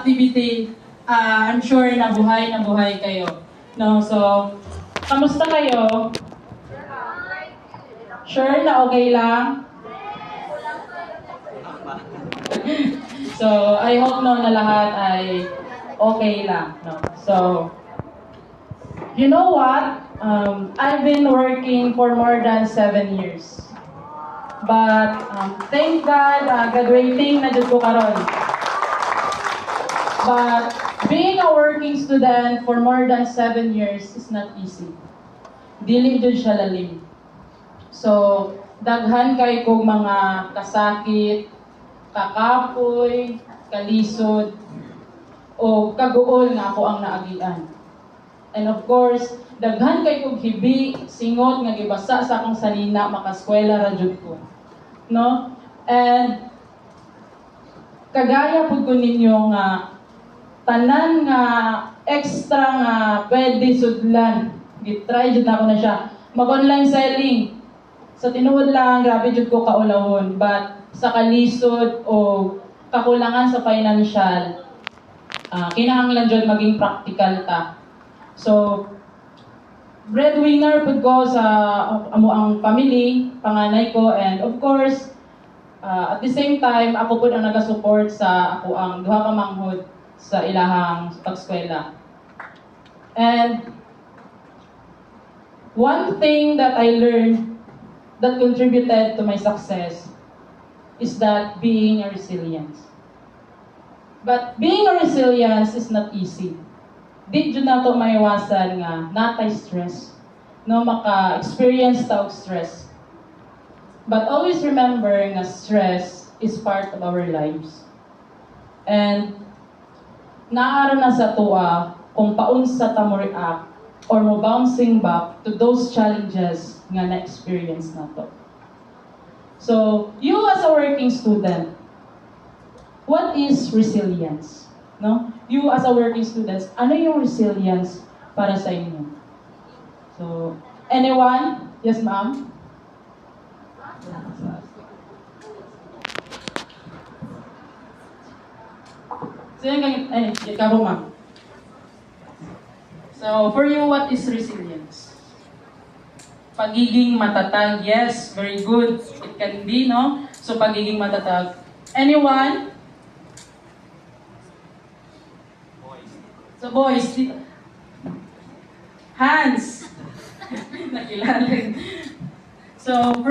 activity, I'm sure na buhay kayo. No? So, kamusta kayo? Sure na okay lang? So, I hope no na lahat ay okay lang. No? So, you know what? I've been working for more than 7 years. But thank God, graduating na dyan ko karon. But being a working student for more than 7 years is not easy. Dili dyan siya lalim. So, daghan kay kong mga kasakit, kakapoy, kalisod, o kaguol nga ako ang naagian. And of course, daghan kay kong hibi, singot nga gibasa sa akong sanina, makaskwela ra jud ko. No? And kagaya pud ko ninyo nga tanan nga extra nga pwede sudlan. Gitry jud na ako na siya. Mag-online selling. Sa tinuod lang, grabe jud ko kaulawon. But sa kalisod o kakulangan sa financial, kinahanglan jud maging practical ta. So, breadwinner pud ko sa amo ang family, panganay ko, and of course, at the same time, ako pud ang naga-support sa ako ang duha ka manghod sa ilahang pag-eskwela. And one thing that I learned that contributed to my success is that being a resilient. But being a resilience is not easy. Di dyan na ito maiwasan nga natay stress. No, maka-experience ta og stress. But always remember nga stress is part of our lives. And naaro na sa tuwa kung paunsa ta mo react or mo bouncing back to those challenges nga na-experience na to. So, you as a working student, what is resilience? No? You as a working student, ano yung resilience para sa inyo? So, anyone? Yes, ma'am? Ikaw, ma'am. So, for you, what is resilience? Pagiging matatag, yes, very good. It can be, no? So, pagiging matatag. Anyone? So, boys, hands. Nakilala. So, for